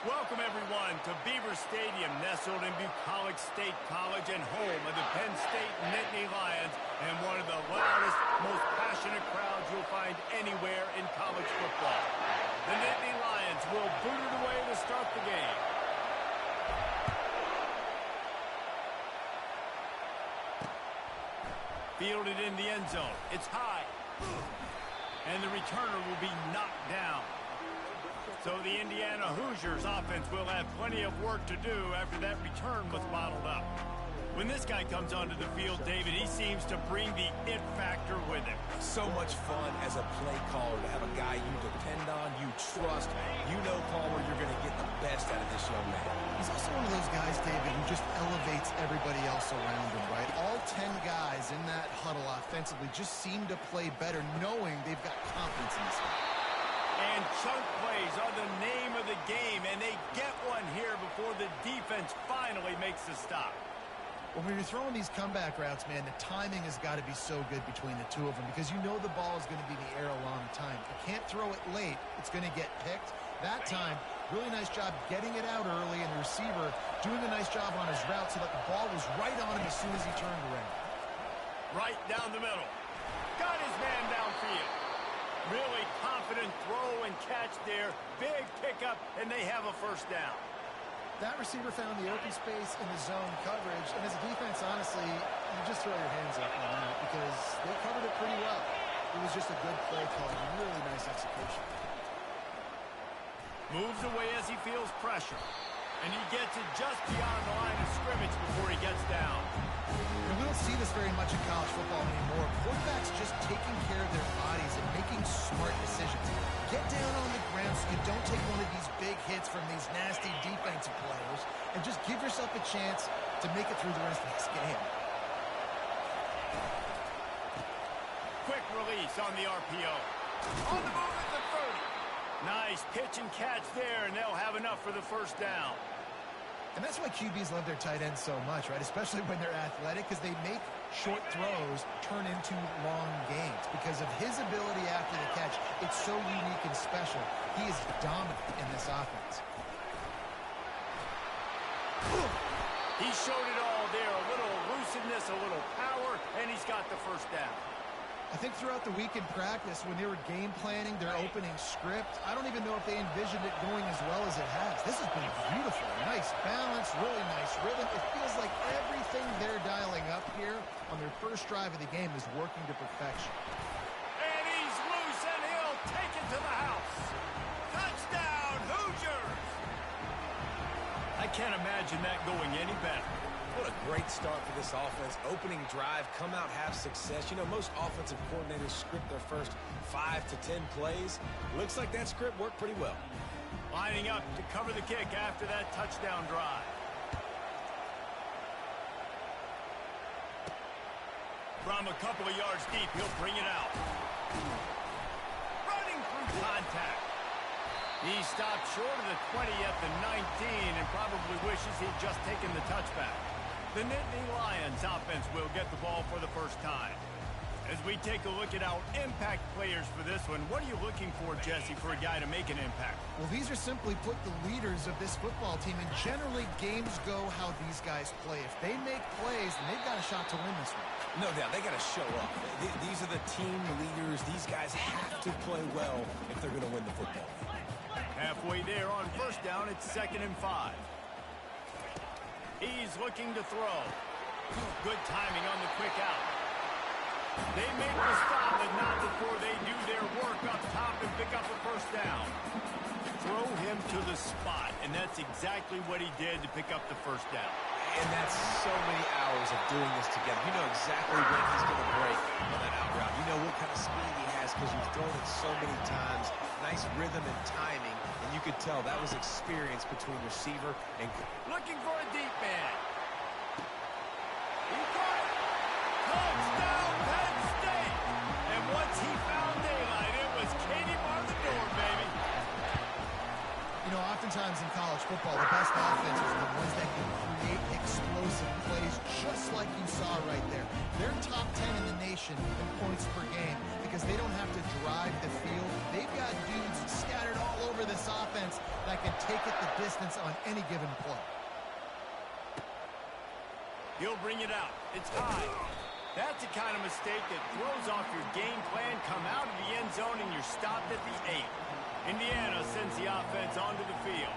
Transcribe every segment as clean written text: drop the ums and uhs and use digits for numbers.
Welcome, everyone, to Beaver Stadium, nestled in Bucolic State College and home of the Penn State Nittany Lions, and one of the loudest, most passionate crowds you'll find anywhere in college football. The Nittany Lions will boot it away to start the game. Fielded in the end zone. It's high. And the returner will be knocked down. So the Indiana Hoosiers offense will have plenty of work to do after that return was bottled up. When this guy comes onto the field, David, he seems to bring the it factor with him. So much fun as a play caller to have a guy you depend on, you trust. You know, Palmer, you're going to get the best out of this young man. He's also one of those guys, David, who just elevates everybody else around him, right? All 10 guys in that huddle offensively just seem to play better knowing they've got confidence in this guy. And chunk plays are the name of the game, and they get one here before the defense finally makes the stop. Well, when you're throwing these comeback routes, man, the timing has got to be so good between the two of them because you know the ball is going to be in the air a long time. If you can't throw it late, it's going to get picked. That time, really nice job getting it out early, and the receiver doing a nice job on his route so that the ball was right on him as soon as he turned around. Right down the middle. Got his man downfield. Really confident throw and catch there. Big pickup, and they have a first down. That receiver found the open space in the zone coverage, and as a defense, honestly, you just throw your hands up on that because they covered it pretty well. It was just a good play call and really nice execution. Moves away as he feels pressure, and he gets it just beyond the line of scrimmage before he gets down. And we don't see this very much in college football anymore. Quarterbacks just taking care of their bodies and making smart decisions. Get down on the ground so you don't take one of these big hits from these nasty defensive players and just give yourself a chance to make it through the rest of this game. Quick release on the RPO. On the move at the 30. Nice pitch and catch there, and they'll have enough for the first down. And that's why QBs love their tight ends so much, right? Especially when they're athletic, because they make short throws turn into long gains. Because of his ability after the catch, it's so unique and special. He is dominant in this offense. He showed it all there. A little elusiveness, a little power, and he's got the first down. I think throughout the week in practice, when they were game planning their opening script, I don't even know if they envisioned it going as well as it has. This has been beautiful. Nice balance, really nice rhythm. It feels like everything they're dialing up here on their first drive of the game is working to perfection. And he's loose, and he'll take it to the house. Touchdown, Hoosiers! I can't imagine that going any better. What a great start for this offense. Opening drive, come out, have success. You know, most offensive coordinators script their first 5 to 10 plays. Looks like that script worked pretty well. Lining up to cover the kick after that touchdown drive. From a couple of yards deep, he'll bring it out. Running through contact. He stopped short of the 20 at the 19 and probably wishes he'd just taken the touchback. The Nittany Lions offense will get the ball for the first time. As we take a look at our impact players for this one, what are you looking for, Jesse, for a guy to make an impact? Well, these are simply put the leaders of this football team, and generally games go how these guys play. If they make plays, then they've got a shot to win this one. No doubt, they got to show up. These are the team leaders. These guys have to play well if they're going to win the football game. Halfway there on first down, it's 2nd and 5. He's looking to throw. Good timing on the quick out. They make the stop, but not before they do their work up top and pick up a first down. Throw him to the spot, and that's exactly what he did to pick up the first down. And that's so many hours of doing this together. You know exactly when he's going to break on that out route. You know what kind of speed he has because you've thrown it so many times. Nice rhythm and timing, and you could tell that was experience between receiver and... Looking for a deep man. He got it. Touchdown, Penn State. And once he found daylight, it was Katie bar the door, baby. You know, oftentimes in college football, the best offenses are the ones that can create explosive plays, just like you saw right there. They're top 10 in the nation in points per game because they don't have to drive the field. They've got dudes scattered all over this offense that can take it the distance on any given play. He'll bring it out. It's high. That's the kind of mistake that throws off your game plan. Come out of the end zone and you're stopped at the 8. Indiana sends the offense onto the field.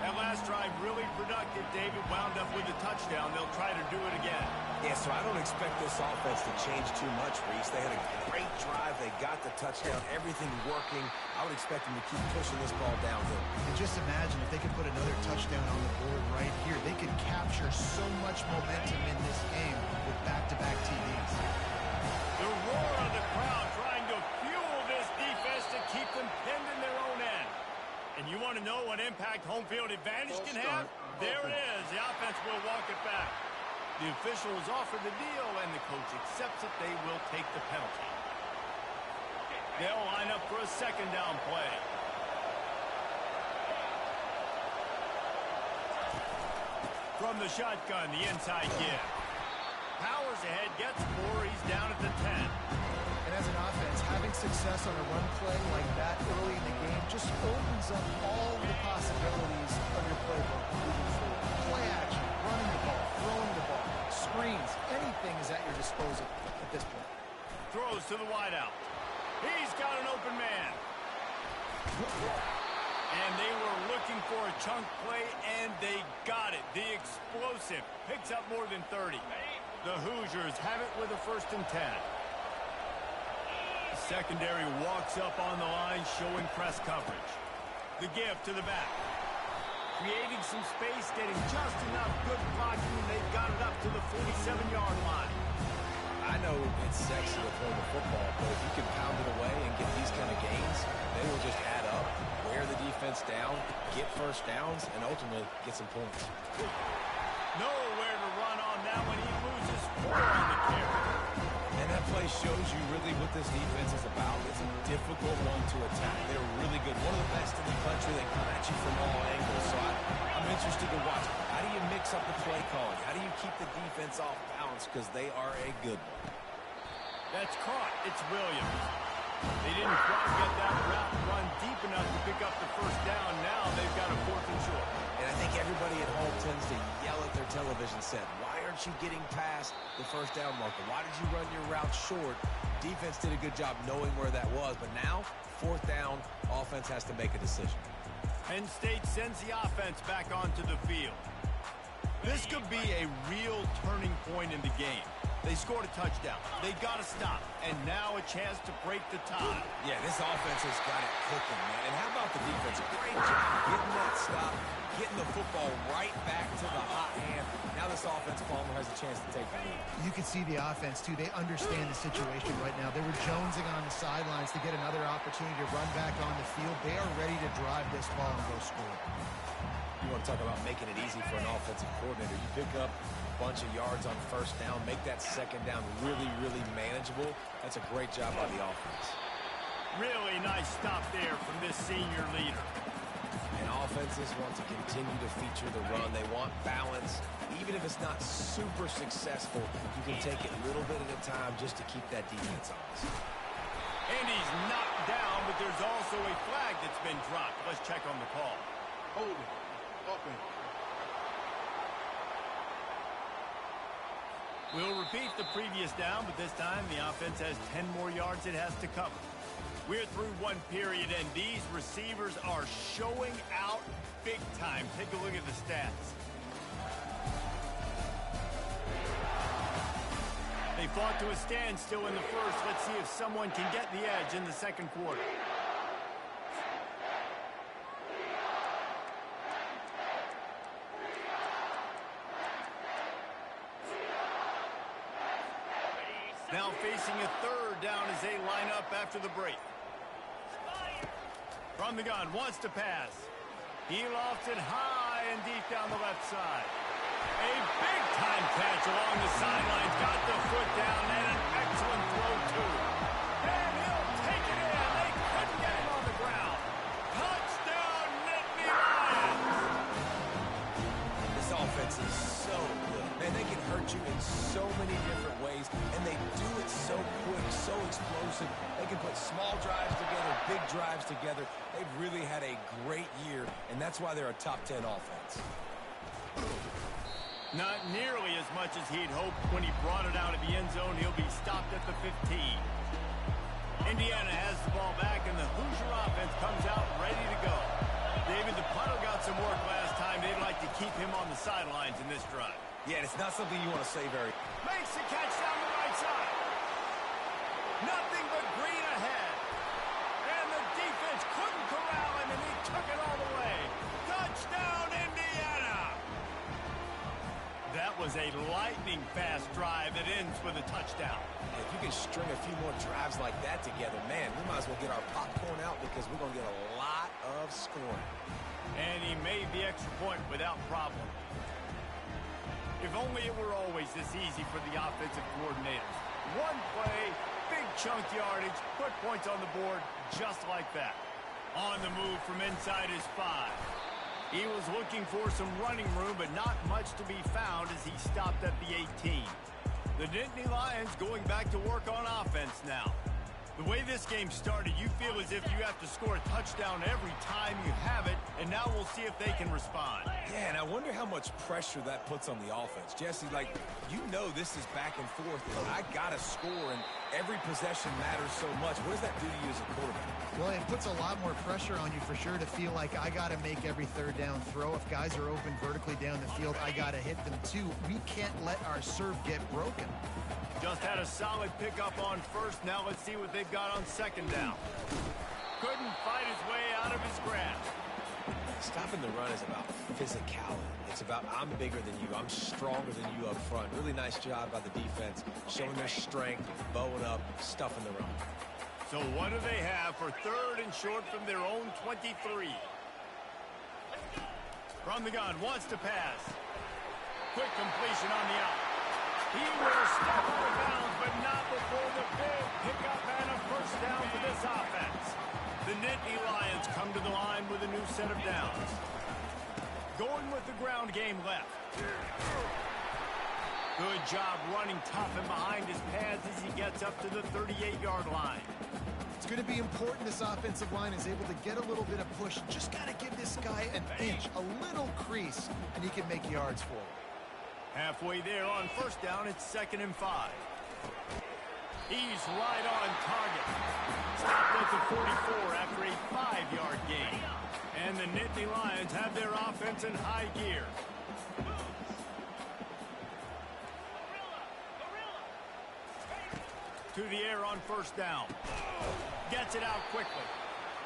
That last drive really productive. David wound up with a touchdown. They'll try to do it again. Yeah, so I don't expect this offense to change too much, Reese. They had a great drive. They got the touchdown. Everything working. I would expect them to keep pushing this ball downhill. And just imagine if they could put another touchdown on the board right here. They could capture so much momentum in this game with back-to-back TDs. The roar of the crowd trying to fuel this defense to keep them pinned in their own end. And you want to know what impact home field advantage can have? There it is. The offense will walk it back. The officials offer the deal, and the coach accepts it. They will take the penalty. They'll line up for a second down play. From the shotgun, the inside give. Powers ahead, gets 4. He's down at the 10. And as an offense, having success on a run play like that early in the game just opens up all the possibilities of your playbook moving forward. Play action, running the ball, throwing the ball, screens, anything is at your disposal at this point. Throws to the wideout. He's got an open man. And they were looking for a chunk play, and they got it. The explosive picks up more than 30. The Hoosiers have it with a 1st and 10. The secondary walks up on the line, showing press coverage. The give to the back. Creating some space, getting just enough good blocking, and they've got it up to the 47-yard line. I know it's sexy to throw the football, but if you can pound it away and get these kind of gains, they will just add up, wear the defense down, get first downs, and ultimately get some points. Nowhere to run on that one. He loses 4 on the carry. And that play shows you really what this defense is about. It's a difficult one to attack. They're really good. One of the best in the country. They come at you from all angles. So I'm interested to watch. How do you mix up the play calling? How do you keep the defense off balance? Because they are a good one. That's caught. It's Williams. They didn't quite get that route run deep enough to pick up the 1st down. Now they've got a 4th and short. And I think everybody at home tends to yell at their television set. Why aren't you getting past the 1st down marker? Why did you run your route short? Defense did a good job knowing where that was. But now, 4th down, offense has to make a decision. Penn State sends the offense back onto the field. This could be a real turning point in the game. They scored a touchdown. They got to stop. And now a chance to break the tie. Yeah, this offense has got it cooking, man. And how about the defense? A great job getting that stop, getting the football right back to the hot hand. Now this offense, Palmer, has a chance to take the lead. You can see the offense, too. They understand the situation right now. They were jonesing on the sidelines to get another opportunity to run back on the field. They are ready to drive this ball and go score. You want to talk about making it easy for an offensive coordinator. You pick up a bunch of yards on 1st down, make that 2nd down really, really manageable. That's a great job by the offense. Really nice stop there from this senior leader. And offenses want to continue to feature the run. They want balance. Even if it's not super successful, you can take it a little bit at a time just to keep that defense honest. And he's knocked down, but there's also a flag that's been dropped. Let's check on the call. Hold it. Open. We'll repeat the previous down, but this time the offense has 10 more yards it has to cover. We're through 1 period, and these receivers are showing out big time. Take a look at the stats. They fought to a standstill in the 1st. Let's see if someone can get the edge in the 2nd quarter. Now facing a 3rd down as they line up after the break. From the gun, wants to pass. He lofts it high and deep down the left side. A big-time catch along the sidelines. Got the foot down and an excellent throw, too. And he'll take it in. They couldn't get him on the ground. Touchdown, Nittany you in so many different ways, and they do it so quick, so explosive. They can put small drives together, big drives together. They've really had a great year, and that's why they're a top 10 offense. Not nearly as much as he'd hoped when he brought it out of the end zone. He'll be stopped at the 15. Indiana has the ball back, and the Hoosier offense comes out ready to go. David, the punter got some work last time. They'd like to keep him on the sidelines in this drive. Yeah, it's not something you want to say very. Makes the catch down the right side. Nothing but green ahead. And the defense couldn't corral him, and he took it all the way. Touchdown, Indiana! That was a lightning-fast drive that ends with a touchdown. If you can string a few more drives like that together, man, we might as well get our popcorn out because we're going to get a lot of scoring. And he made the extra point without problem. If only it were always this easy for the offensive coordinators. One play, big chunk yardage, put points on the board just like that. On the move from inside his 5. He was looking for some running room, but not much to be found as he stopped at the 18. The Nittany Lions going back to work on offense now. The way this game started, you feel as if you have to score a touchdown every time you have it, and now we'll see if they can respond. Yeah, and I wonder how much pressure that puts on the offense. Jesse, like, you know this is back and forth, and I got to score, and every possession matters so much. What does that do to you as a quarterback? Well, it puts a lot more pressure on you for sure to feel like I got to make every third down throw. If guys are open vertically down the field, I got to hit them too. We can't let our serve get broken. Just had a solid pickup on first. Now let's see what they've got on second down. Couldn't fight his way out of his grasp. Stopping the run is about physicality. It's about I'm bigger than you. I'm stronger than you up front. Really nice job by the defense, showing their strength, bowing up, stuffing the run. So what do they have for third and short from their own 23? From the gun, wants to pass. Quick completion on the out. He will step out of bounds, but not before the big pickup and a first down for this offense. The Nittany Lions come to the line with a new set of downs. Going with the ground game left. Good job running tough and behind his pads as he gets up to the 38-yard line. It's going to be important this offensive line is able to get a little bit of push. Just got to give this guy an inch, a little crease, and he can make yards for it. Halfway there on first down, it's 2nd and 5. He's right on target. Stopped at the 44 after a 5-yard gain. And the Nittany Lions have their offense in high gear. To the air on first down. Gets it out quickly.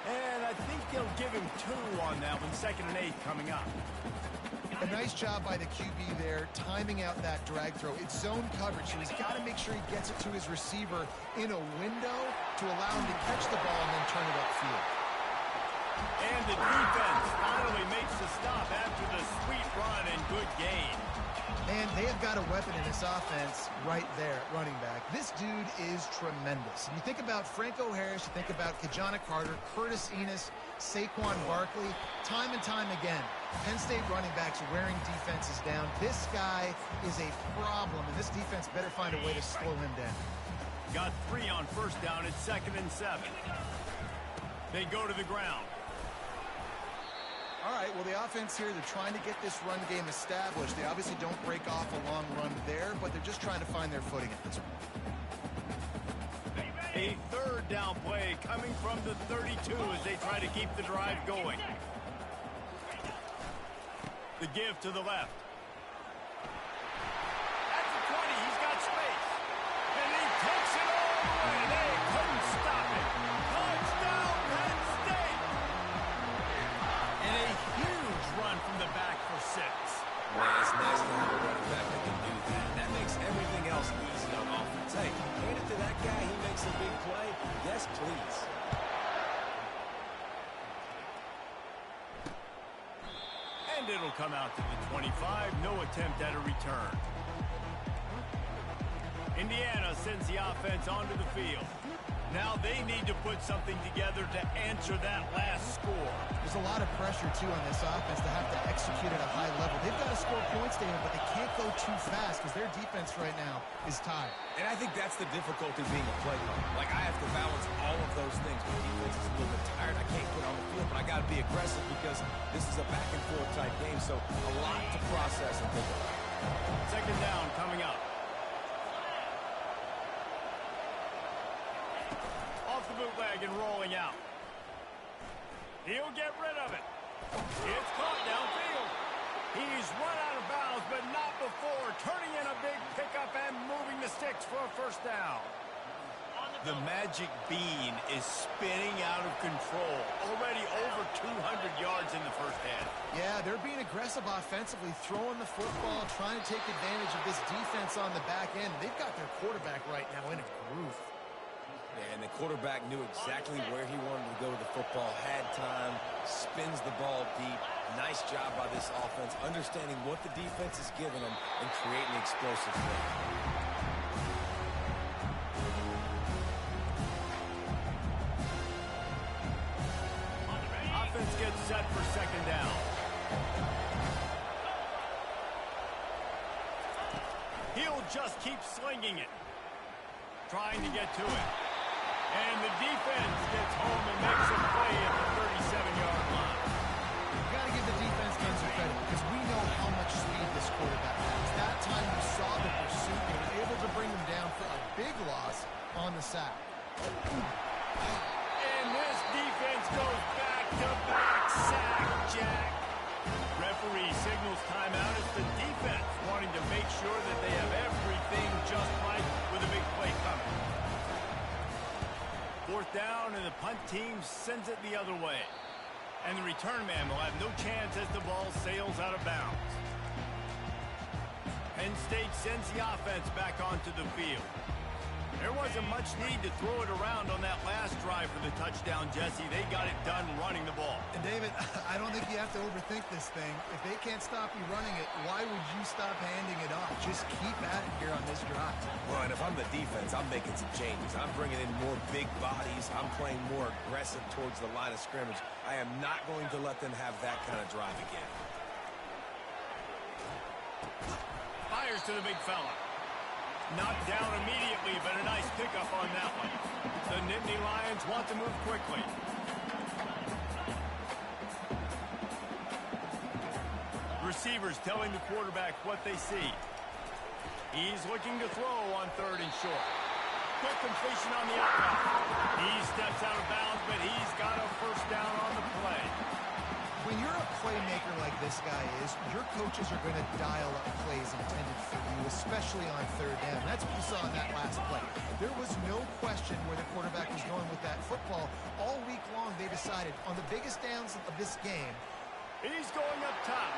And I think they'll give him 2 on that one. 2nd and 8 coming up. A nice job by the QB there, timing out that drag throw. It's zone coverage, so he's got to make sure he gets it to his receiver in a window to allow him to catch the ball and then turn it upfield. And the defense finally makes the stop after the sweet run and good gain. And they have got a weapon in this offense right there at running back. This dude is tremendous. And you think about Franco Harris, you think about Kajana Carter, Curtis Enos, Saquon Barkley, time and time again, Penn State running backs wearing defenses down. This guy is a problem, and this defense better find a way to slow him down. Got 3 on first down. It's 2nd and 7. They go to the ground. All right, well, the offense here, they're trying to get this run game established. They obviously don't break off a long run there, but they're just trying to find their footing at this point. A 3rd down play coming from the 32 as they try to keep the drive going. The give to the left. At the 20, he's got space. And he takes it all the way. They couldn't stop it. Touchdown, Penn State. And a huge run from the back for 6. Man, it's nice to have a running back that can do that. That makes everything else easy on offense. Hey, hand it to that guy. He makes a big play. Yes, please. And it'll come out to the 25. No attempt at a return. Indiana sends the offense onto the field. Now they need to put something together to answer that last score. There's a lot of pressure, too, on this offense to have to execute at a high level. They've got to score points, David, but they can't go too fast because their defense right now is tied. And I think that's the difficulty being a play caller. Like, I have to balance all of those things. My defense is a little bit tired. I can't get on the field, but I got to be aggressive because this is a back-and-forth type game, so a lot to process and think about. Second down coming up. Off the bootleg and rolling out. He'll get rid of it. It's caught downfield. He's run out of bounds, but not before turning in a big pickup and moving the sticks for a first down. The magic bean is spinning out of control. Already over 200 yards in the first half. Yeah, they're being aggressive offensively, throwing the football, trying to take advantage of this defense on the back end. They've got their quarterback right now in a groove. Yeah, and the quarterback knew exactly where he wanted to go with the football, had time, spins the ball deep. Nice job by this offense, understanding what the defense is giving them and creating explosive play. Offense gets set for second down. He'll just keep slinging it. Trying to get to it. And the defense gets home and makes a play at the 37-yard line. You've got to give the defense some credit because we know how much speed this quarterback has. That time you saw the pursuit. They were able to bring him down for a big loss on the sack. And this defense goes back-to-back sack, Jack. Referee signals timeout as the defense wanting to make sure that they have everything just right with a big play coming. Fourth down, and the punt team sends it the other way. And the return man will have no chance as the ball sails out of bounds. Penn State sends the offense back onto the field. There wasn't much need to throw it around on that last drive for the touchdown, Jesse. They got it done running the ball. And, David, I don't think you have to overthink this thing. If they can't stop you running it, why would you stop handing it off? Just keep at it here on this drive. Well, and if I'm the defense, I'm making some changes. I'm bringing in more big bodies. I'm playing more aggressive towards the line of scrimmage. I am not going to let them have that kind of drive again. Fires to the big fella. Knocked down immediately, but a nice pickup on that one. The Nittany Lions want to move quickly. Receivers telling the quarterback what they see. He's looking to throw on third and short. Quick completion on the outside. He steps out of bounds, but he's got a first down on the play. When you're a playmaker like this guy is, your coaches are going to dial up plays intended for you, especially on third down. That's what you saw in that last play. There was no question where the quarterback was going with that football. All week long, they decided on the biggest downs of this game. He's going up top.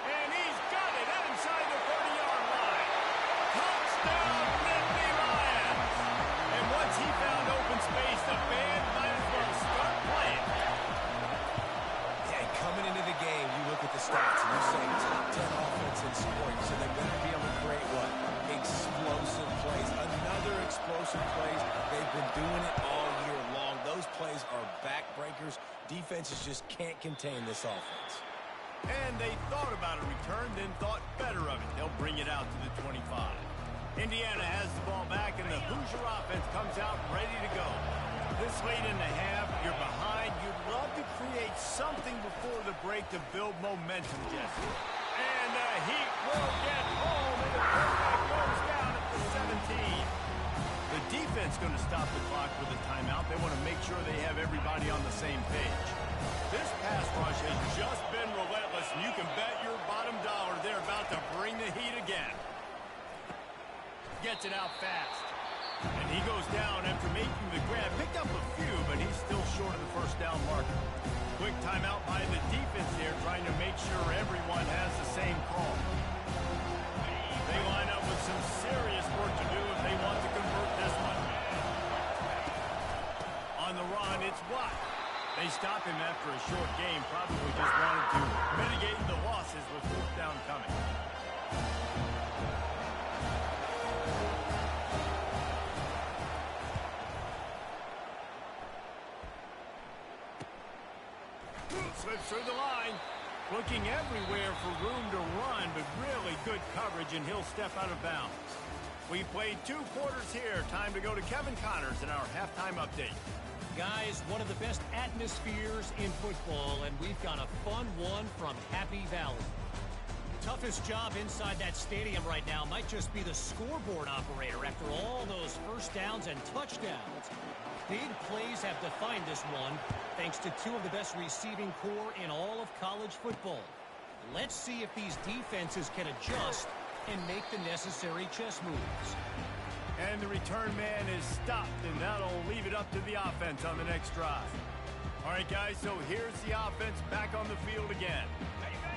And he's got it inside the 30-yard line. Touchdown, Nittany Lions. And once he found open space, the band might as well start playing. Coming into the game, you look at the stats, and you're saying top 10 offense in scoring, so they better be able to create what? Explosive plays. Another explosive plays. They've been doing it all year long. Those plays are backbreakers. Defenses just can't contain this offense. And they thought about a return, then thought better of it. They'll bring it out to the 25. Indiana has the ball back, and the Hoosier offense comes out ready to go. This late in the half, you're behind. You'd love to create something before the break to build momentum, Jesse. And the Heat will get home, and the quarterback goes down at the 17. The defense going to stop the clock with a timeout. They want to make sure they have everybody on the same page. This pass rush has just been relentless, and you can bet your bottom dollar they're about to bring the heat again. Gets it out fast. And he goes down after making the grab. Picked up a few, but he's still short of the first down marker. Quick timeout by the defense here, trying to make sure everyone has the same call. They line up with some serious work to do if they want to convert this one. On the run, it's Watt. They stop him after a short game, probably just wanted to mitigate the losses with fourth down coming. Slips through the line. Looking everywhere for room to run, but really good coverage, and he'll step out of bounds. We played 2 quarters here. Time to go to Kevin Connors in our halftime update. Guys, one of the best atmospheres in football, and we've got a fun one from Happy Valley. Toughest job inside that stadium right now might just be the scoreboard operator after all those first downs and touchdowns. Big plays have defined this one, thanks to 2 of the best receiving corps in all of college football. Let's see if these defenses can adjust and make the necessary chess moves. And the return man is stopped, and that'll leave it up to the offense on the next drive. All right, guys, so here's the offense back on the field again.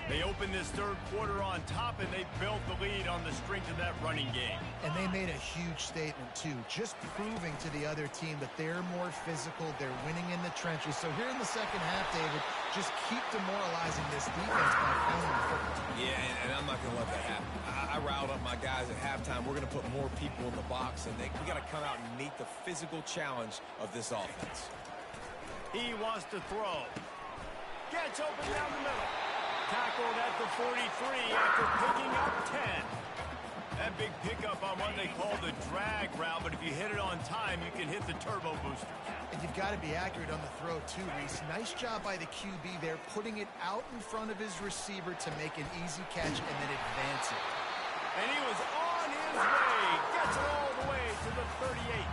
They opened this 3rd quarter on top, and they built the lead on the strength of that running game. And they made a huge statement, too, just proving to the other team that they're more physical, they're winning in the trenches. So here in the second half, David, just keep demoralizing this defense by pounding the football. Yeah, and I'm not going to let that happen. I riled up my guys at halftime. We're going to put more people in the box, and we got to come out and meet the physical challenge of this offense. He wants to throw. Gets open down the middle. Tackled at the 43 after picking up 10. That big pickup on what they call the drag route, but if you hit it on time, you can hit the turbo booster. And you've got to be accurate on the throw, too, Reese. Nice job by the QB there, putting it out in front of his receiver to make an easy catch and then advance it. And he was on his way. Gets it all the way to the 38.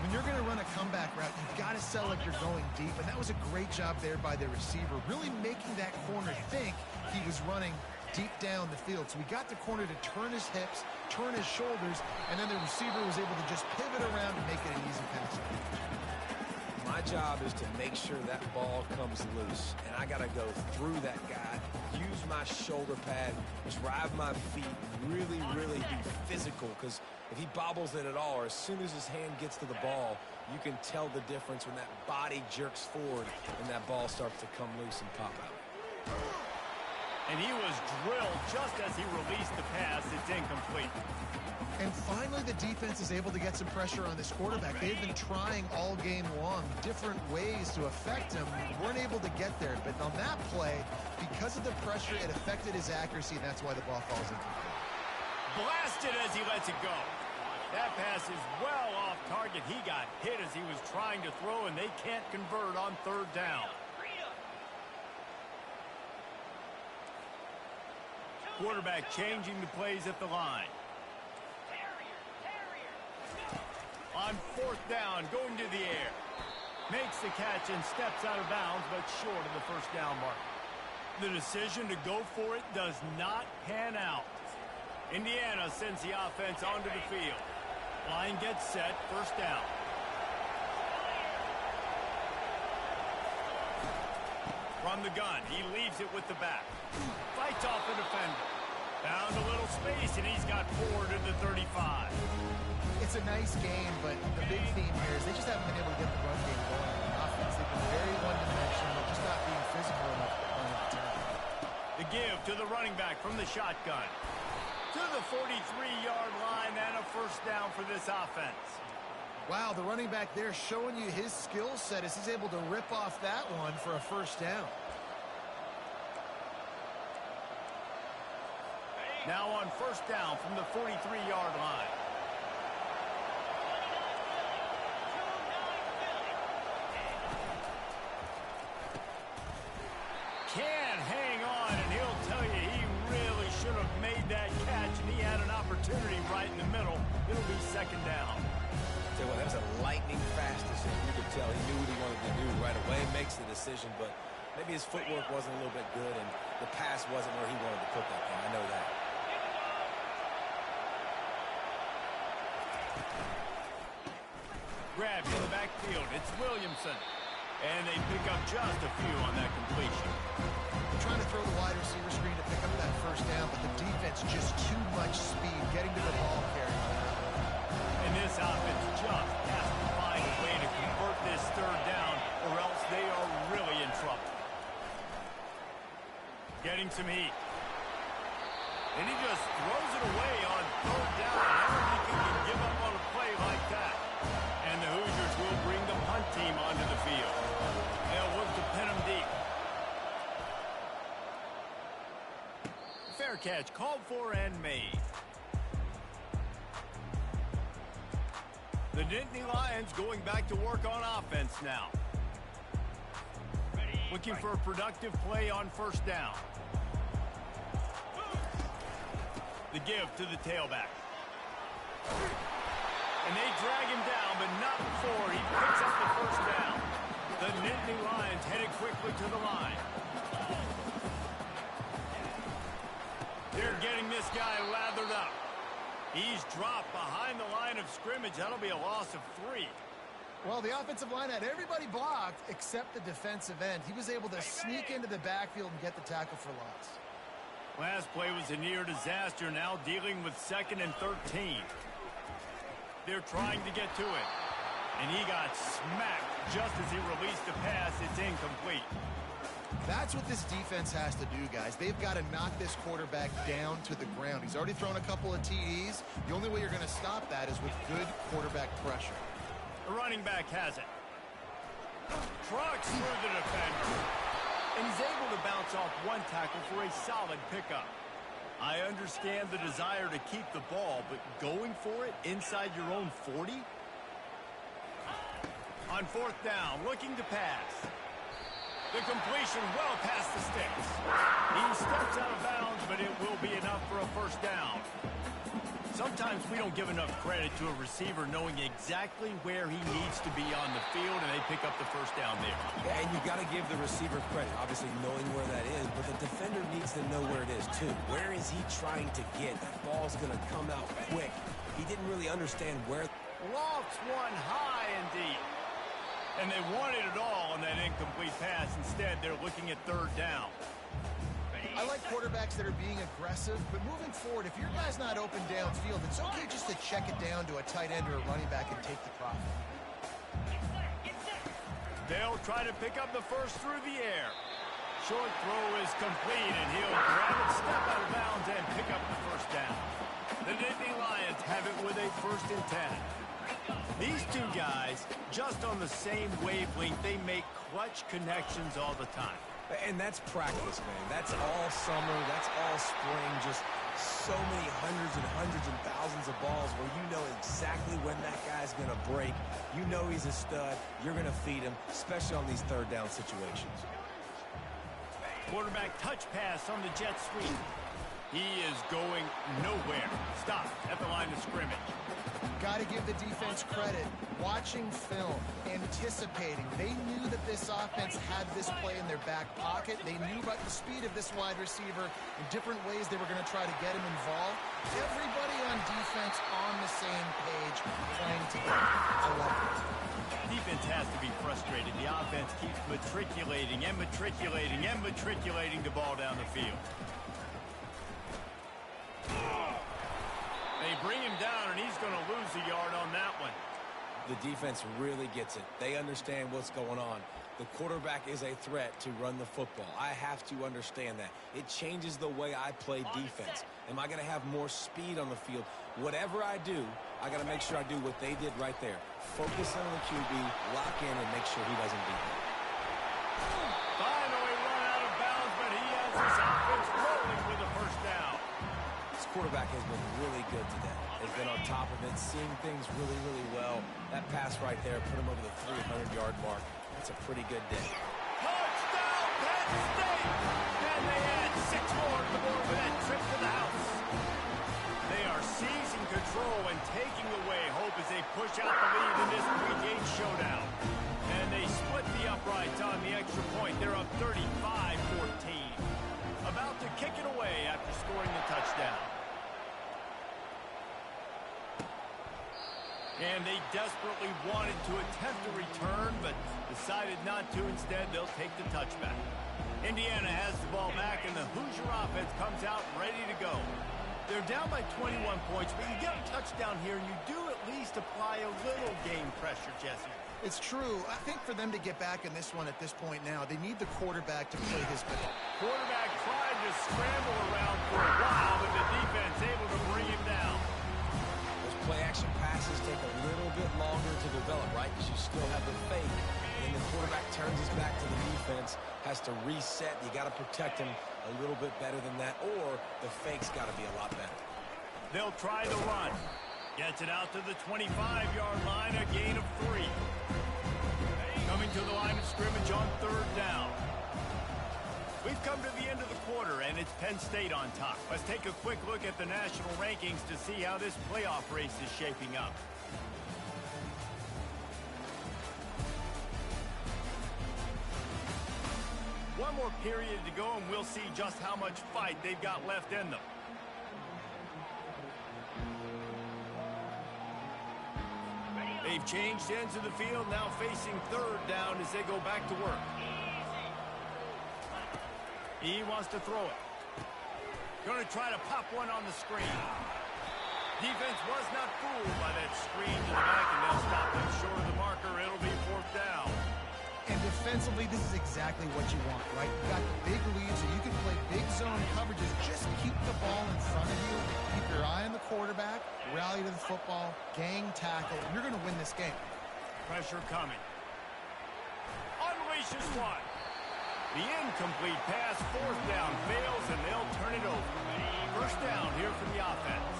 When you're going to run a comeback route, you've got to sell like you're going deep, and that was a great job there by the receiver, really making that corner think he was running deep down the field. So we got the corner to turn his hips, turn his shoulders, and then the receiver was able to just pivot around and make it an easy pass. My job is to make sure that ball comes loose, and I got to go through that guy, use my shoulder pad, drive my feet, really, really be physical, because if he bobbles it at all, or as soon as his hand gets to the ball, you can tell the difference when that body jerks forward and that ball starts to come loose and pop out. And he was drilled just as he released the pass. It's incomplete. And finally, the defense is able to get some pressure on this quarterback. They've been trying all game long different ways to affect him. Weren't able to get there. But on that play, because of the pressure, it affected his accuracy, and that's why the ball falls incomplete. Blasted as he lets it go. That pass is well off target. He got hit as he was trying to throw, and they can't convert on 3rd down. Quarterback changing the plays at the line. On 4th down, going to the air. Makes the catch and steps out of bounds, but short of the 1st down mark. The decision to go for it does not pan out. Indiana sends the offense onto the field. Line gets set, 1st down. From the gun, he leaves it with the back. Fights off the defender. Found a little space, and he's got 4 to the 35. It's a nice game, but the big theme here is they just haven't been able to get the run game going on offense. They've been very one-dimensional, just not being physical enough to run at the time. The give to the running back from the shotgun. To the 43-yard line and a 1st down for this offense. Wow, the running back there showing you his skill set as he's able to rip off that one for a 1st down. Now on 1st down from the 43-yard line. Can hang on, and he'll tell you he really should have made that catch, and he had an opportunity right in the middle. It'll be 2nd down. Tell you what, that was a lightning-fast decision. You could tell he knew what he wanted to do right away, makes the decision, but maybe his footwork wasn't a little bit good, and the pass wasn't where he wanted to put that thing. I know that. Grabbed in the backfield. It's Williamson. And they pick up just a few on that completion. They're trying to throw the wide receiver screen to pick up that 1st down, but the defense just too much speed getting to the ball carrier. And this offense just has to find a way to convert this 3rd down, or else they are really in trouble. Getting some heat. And he just throws it away on 3rd down. I don't think he can give up on a play like that. And the Hoosiers will bring the punt team onto the field. They'll look to pin him deep. Fair catch, called for and made. The Nittany Lions going back to work on offense now. Looking for a productive play on first down. The give to the tailback. And they drag him down, but not before he picks up the first down. The Nittany Lions headed quickly to the line. They're getting this guy lathered up. He's dropped behind the line of scrimmage. That'll be a loss of 3. Well, the offensive line had everybody blocked except the defensive end. He was able to sneak into the backfield and get the tackle for loss. Last play was a near disaster, now dealing with 2nd and 13. They're trying to get to it. And he got smacked just as he released the pass. It's incomplete. That's what this defense has to do, guys. They've got to knock this quarterback down to the ground. He's already thrown a couple of TDs. The only way you're going to stop that is with good quarterback pressure. The running back has it. Trucks through the defender. And he's able to bounce off one tackle for a solid pickup. I understand the desire to keep the ball, but going for it inside your own 40? On 4th down, looking to pass. The completion well past the sticks. He steps out of bounds, but it will be enough for a first down. Sometimes we don't give enough credit to a receiver knowing exactly where he needs to be on the field, and they pick up the first down there. Yeah, and you got to give the receiver credit, obviously knowing where that is, but the defender needs to know where it is too. Where is he trying to get? That ball's going to come out quick. He didn't really understand where. Lofts one high and deep. And they wanted it all on that incomplete pass. Instead, they're looking at 3rd down. I like quarterbacks that are being aggressive, but moving forward, if your guy's not open downfield, it's okay just to check it down to a tight end or a running back and take the profit. They'll try to pick up the first through the air. Short throw is complete, and he'll grab it, step out of bounds, and pick up the first down. The Nittany Lions have it with a 1st and 10. These two guys, just on the same wavelength, they make clutch connections all the time. And that's practice, man. That's all summer. That's all spring. Just so many hundreds and thousands of balls where you know exactly when that guy's going to break. You know he's a stud. You're going to feed him, especially on these 3rd down situations. Quarterback touch pass on the jet sweep. He is going nowhere. Stop at the line of scrimmage. Got to give the defense credit. Watching film, anticipating. They knew that this offense had this play in their back pocket. They knew about the speed of this wide receiver in different ways they were going to try to get him involved. Everybody on defense on the same page playing together. I love it. Defense has to be frustrated. The offense keeps matriculating and matriculating and matriculating the ball down the field. They bring him down, and he's going to lose a yard on that one. The defense really gets it. They understand what's going on. The quarterback is a threat to run the football. I have to understand that. It changes the way I play defense. Am I going to have more speed on the field? Whatever I do, I got to make sure I do what they did right there. Focus on the QB, lock in, and make sure he doesn't beat me. Finally run out of bounds, but he has his offense rolling with a first down. This quarterback has been really good today. Has been on top of it, seeing things really, really well. That pass right there put him over the 300-yard mark. That's a pretty good day. Touchdown, Penn State! And they add 6 more to the board with that trip to the house. They are seizing control and taking away hope as they push out the lead in this pregame showdown. And they split the uprights on the extra point. They're up 35-14. About to kick it away after scoring the touchdown. And they desperately wanted to attempt a return, but decided not to. Instead, they'll take the touchback. Indiana has the ball back, and the Hoosier offense comes out ready to go. They're down by 21 points, but you get a touchdown here, and you do at least apply a little game pressure, Jesse. It's true. I think for them to get back in this one at this point now, they need the quarterback to play his ball. Quarterback tried to scramble around for a while, but the defense able to bring him down. Those play-action passes take a little bit longer to develop, right? Because you still have the fake. And then the quarterback turns his back to the defense, has to reset. You got to protect him a little bit better than that, or the fake's got to be a lot better. They'll try the run. Gets it out to the 25-yard line, a gain of 3. Coming to the line of scrimmage on 3rd down. We've come to the end of the quarter, and it's Penn State on top. Let's take a quick look at the national rankings to see how this playoff race is shaping up. One more period to go, and we'll see just how much fight they've got left in them. They've changed ends of the field, now facing 3rd down as they go back to work. He wants to throw it. Going to try to pop one on the screen. Defense was not fooled by that screen to the back, and they'll stop them short of the marker. It'll be 4th down. And defensively, this is exactly what you want, right? You got the big lead, so you can play big zone coverages. Just keep the ball in front of you. Keep your eye on the quarterback. Rally to the football. Gang tackle. You're going to win this game. Pressure coming. Unleashes one. The incomplete pass, 4th down, fails, and they'll turn it over. 1st down here from the offense.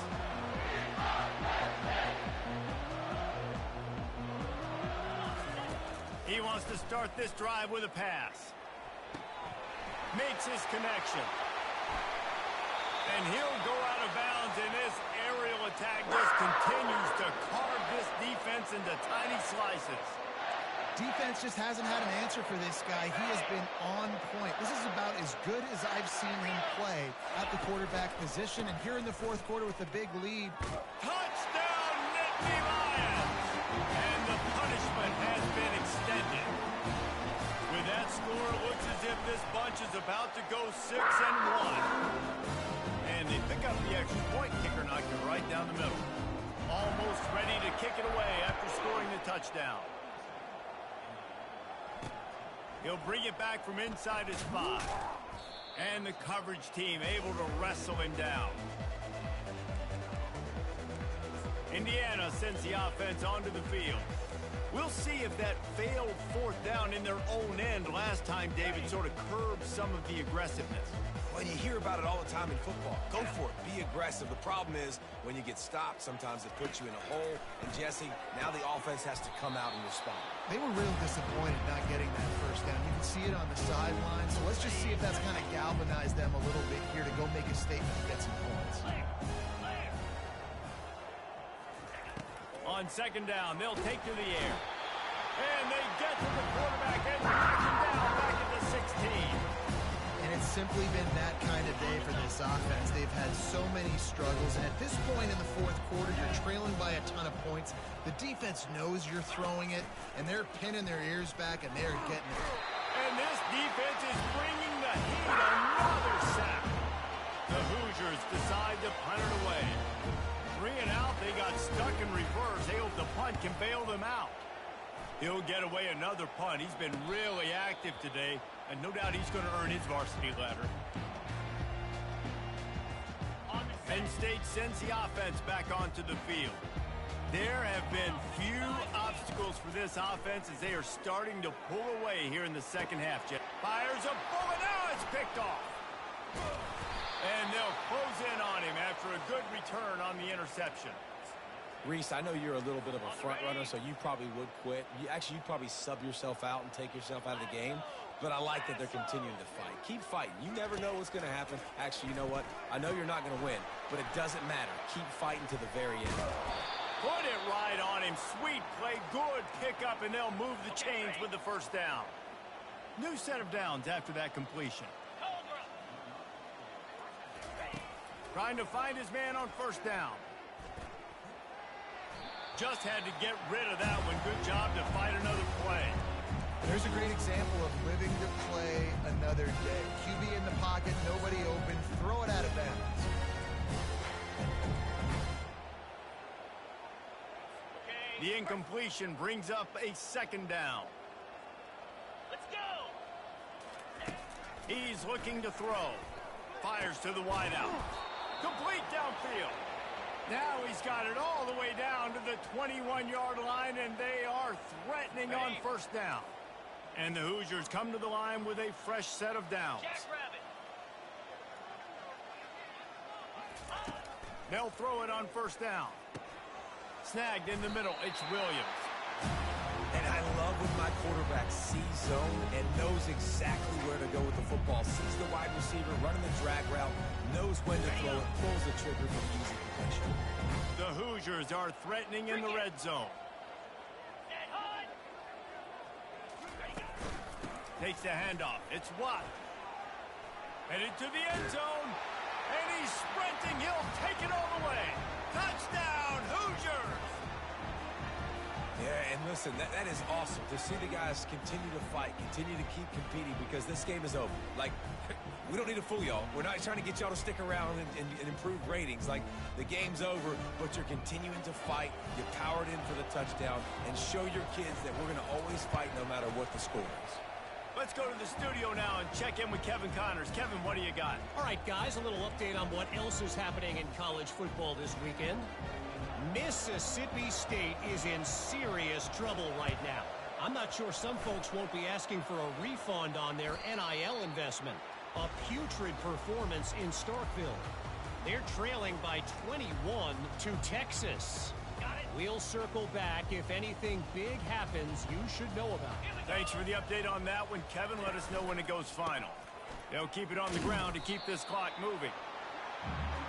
He wants to start this drive with a pass. Makes his connection. And he'll go out of bounds, and this aerial attack just continues to carve this defense into tiny slices. Defense just hasn't had an answer for this guy. He has been on point. This is about as good as I've seen him play at the quarterback position. And here in the 4th quarter with the big lead. Touchdown, Nittany Lions! And the punishment has been extended. With that score, it looks as if this bunch is about to go 6-1. And they pick up the extra point. Kicker knocked it right down the middle. Almost ready to kick it away after scoring the touchdown. He'll bring it back from inside his 5. And the coverage team able to wrestle him down. Indiana sends the offense onto the field. We'll see if that failed 4th down in their own end last time, David, sort of curbed some of the aggressiveness. Well, you hear about it all the time in football. Go for it. Be aggressive. The problem is when you get stopped, sometimes it puts you in a hole. And, Jesse, now the offense has to come out and respond. They were real disappointed not getting that 1st down. You can see it on the sideline. So let's just see if that's kind of galvanized them a little bit here to go make a statement and get some points. On 2nd down, they'll take to the air. And they get to the quarterback and knock him down back at the 16. And it's simply been that kind of day for this offense. They've had so many struggles. And at this point in the 4th quarter, you're trailing by a ton of points. The defense knows you're throwing it, and they're pinning their ears back, and they're getting it. And this defense is bringing the heat. Another sack. The Hoosiers decide to punt it away. 3 and out, they got stuck in reverse. They hope the punt can bail them out. He'll get away another punt. He's been really active today, and no doubt he's going to earn his varsity letter. Penn State sends the offense back onto the field. There have been few obstacles for this offense as they are starting to pull away here in the 2nd half. Fires a bullet. Now it's picked off. And they'll close in on him after a good return on the interception. Reese, I know you're a little bit of a front runner, so you probably would quit. You'd probably sub yourself out and take yourself out of the game. But I like that they're continuing to fight. Keep fighting. You never know what's going to happen. Actually, you know what? I know you're not going to win, but it doesn't matter. Keep fighting to the very end. Put it right on him. Sweet play. Good pickup, and they'll move the chains with the 1st down. New set of downs after that completion. Trying to find his man on 1st down. Just had to get rid of that one. Good job to fight another play. There's a great example of living to play another day. QB in the pocket, nobody open, throw it out of bounds. The incompletion brings up a 2nd down. Let's go! He's looking to throw. Fires to the wideout. Complete downfield. Now he's got it all the way down to the 21-yard line, and they are threatening on 1st down. And the Hoosiers come to the line with a fresh set of downs. They'll throw it on first down. Snagged in the middle. It's Williams. And I love when my quarterback sees zone and knows exactly where to go with the football. Sees the wide receiver running the drag route, knows when to throw it, pulls the trigger for easy completion. The Hoosiers are threatening in the red zone. Takes the handoff. It's Watt. Headed to the end zone. And he's sprinting. He'll take it all the way. Touchdown, Hoosiers! Yeah, and listen, that is awesome to see the guys continue to fight, continue to keep competing, because this game is over. Like, we don't need to fool y'all. We're not trying to get y'all to stick around and improve ratings. Like, the game's over, but you're continuing to fight. You powered in for the touchdown, and show your kids that we're going to always fight no matter what the score is. Let's go to the studio now and check in with Kevin Connors. Kevin, what do you got? All right, guys, a little update on what else is happening in college football this weekend. Mississippi State is in serious trouble right now. I'm not sure some folks won't be asking for a refund on their NIL investment. A putrid performance in Starkville. They're trailing by 21 to Texas. We'll circle back. If anything big happens, you should know about it. Thanks for the update on that one, Kevin. Let us know when it goes final. They'll keep it on the ground to keep this clock moving.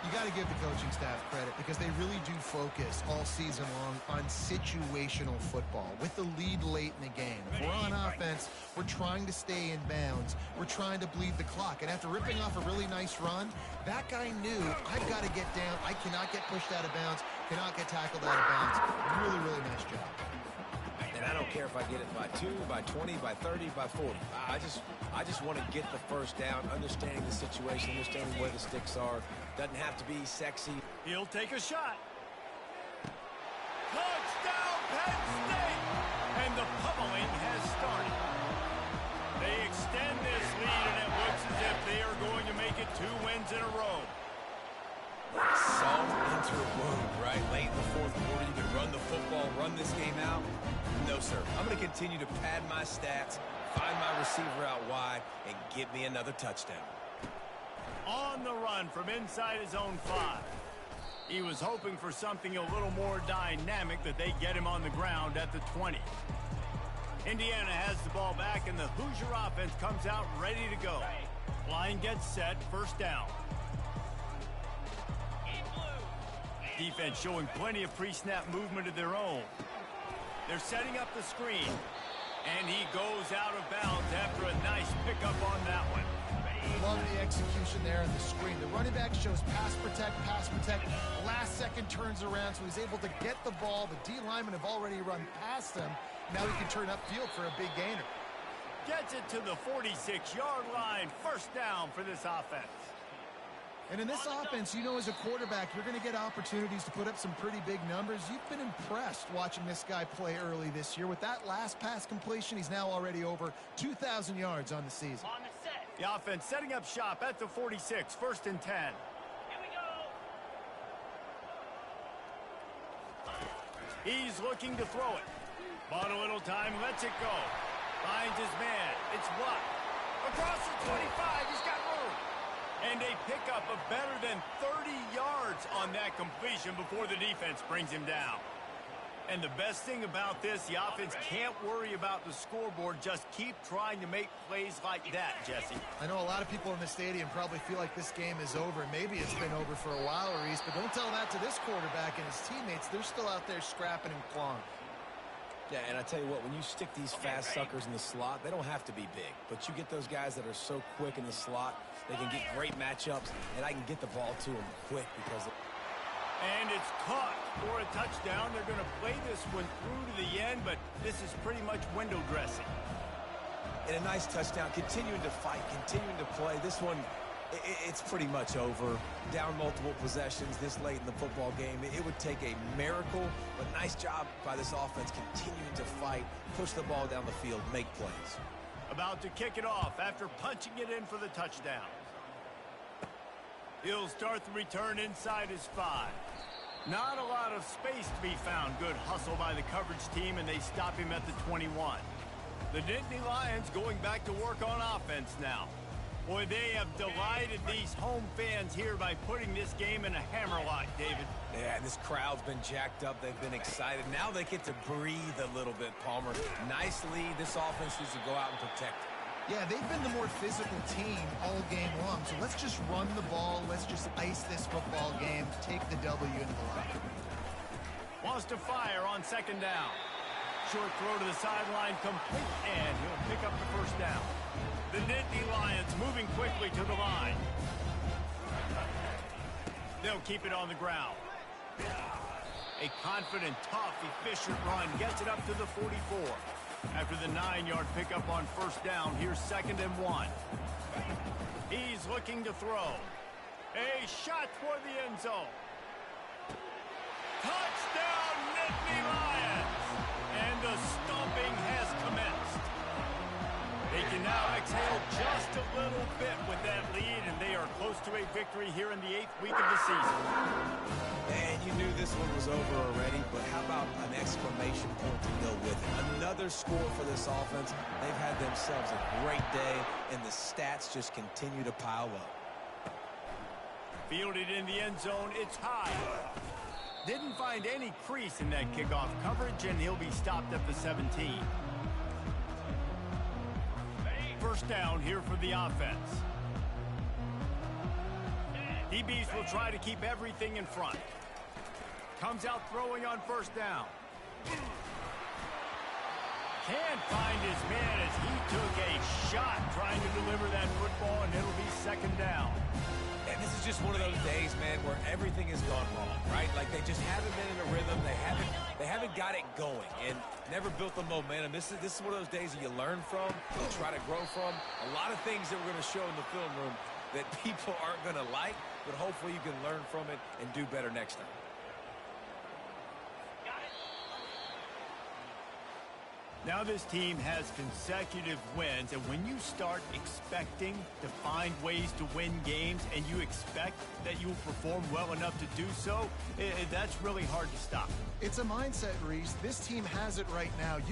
You got to give the coaching staff credit because they really do focus all season long on situational football with the lead late in the game. If we're on offense, we're trying to stay in bounds. We're trying to bleed the clock. And after ripping off a really nice run, that guy knew, I've got to get down. I cannot get pushed out of bounds, cannot get tackled out of bounds. Really, really nice job. And I don't care if I get it by 2, by 20, by 30, by 40. I just want to get the first down, understanding the situation, understanding where the sticks are. Doesn't have to be sexy. He'll take a shot. Touchdown, Penn State! And the pummeling has started. They extend this lead, and it looks as if they are going to make it 2 wins in a row. Salt into a wound, right? Late in the fourth quarter, you can run the football, run this game out. No, sir. I'm going to continue to pad my stats, find my receiver out wide, and get me another touchdown. On the run from inside his own 5. He was hoping for something a little more dynamic, that they get him on the ground at the 20. Indiana has the ball back, and the Hoosier offense comes out ready to go. Line gets set, first down. Defense showing plenty of pre-snap movement of their own. They're setting up the screen, and he goes out of bounds after a nice pickup on that one. Love the execution there on the screen. The running back shows pass protect. Last second turns around, so he's able to get the ball. The D linemen have already run past him. Now he can turn upfield for a big gainer. Gets it to the 46-yard line. First down for this offense. And in this offense, you know, as a quarterback, you're going to get opportunities to put up some pretty big numbers. You've been impressed watching this guy play early this year. With that last pass completion, he's now already over 2,000 yards on the season. On the set. The offense setting up shop at the 46, first and 10. Here we go. He's looking to throw it. Bought a little time, lets it go. Finds his man. It's Watt. Across the 25, he's got room. And a pickup of better than 30 yards on that completion before the defense brings him down. And the best thing about this, the offense can't worry about the scoreboard. Just keep trying to make plays like that, Jesse. I know a lot of people in the stadium probably feel like this game is over. Maybe it's been over for a while, Reese, but don't tell that to this quarterback and his teammates. They're still out there scrapping and clawing. Yeah, and I tell you what, when you stick these fast suckers in the slot, they don't have to be big. But you get those guys that are so quick in the slot, they can get great matchups, and I can get the ball to them quick because of... And it's caught for a touchdown. They're going to play this one through to the end, but this is pretty much window dressing. And a nice touchdown, continuing to fight, continuing to play. This one, it's pretty much over. Down multiple possessions this late in the football game. It would take a miracle, but nice job by this offense continuing to fight, push the ball down the field, make plays. About to kick it off after punching it in for the touchdown. He'll start the return inside his 5. Not a lot of space to be found. Good hustle by the coverage team, and they stop him at the 21. The Nittany Lions going back to work on offense now. Boy, they have delighted these home fans here by putting this game in a hammerlock, David. Yeah, this crowd's been jacked up. They've been excited. Now they get to breathe a little bit, Palmer. Nice lead. This offense needs to go out and protect it. Yeah, they've been the more physical team all game long. So let's just run the ball. Let's just ice this football game. Take the W into the locker room. Wants to fire on second down. Short throw to the sideline, complete, and he'll pick up the first down. The Nittany Lions moving quickly to the line. They'll keep it on the ground. A confident, tough, efficient run gets it up to the 44. After the 9-yard pickup on first down, here's 2nd and 1. He's looking to throw. A shot for the end zone. Touchdown, Nittany Lions! And the stomping has commenced. They can now exhale just a little bit with that lead, and they are close to a victory here in the 8th week of the season. Man, you knew this one was over already, but how about an exclamation point to go with it? Another score for this offense. They've had themselves a great day, and the stats just continue to pile up. Fielded in the end zone, it's high. Didn't find any crease in that kickoff coverage, and he'll be stopped at the 17. First down here for the offense. DBs will try to keep everything in front. Comes out throwing on first down. Can't find his man as he took a shot trying to deliver that football, and it'll be 2nd down. And this is just one of those days, man, where everything has gone wrong, right? Like they just haven't been in a rhythm. They haven't got it going and never built the momentum. This is one of those days that you learn from, you try to grow from. A lot of things that we're going to show in the film room that people aren't going to like, but hopefully you can learn from it and do better next time. Now this team has consecutive wins, and when you start expecting to find ways to win games and you expect that you will perform well enough to do so, that's really hard to stop. It's a mindset, Reese. This team has it right now. You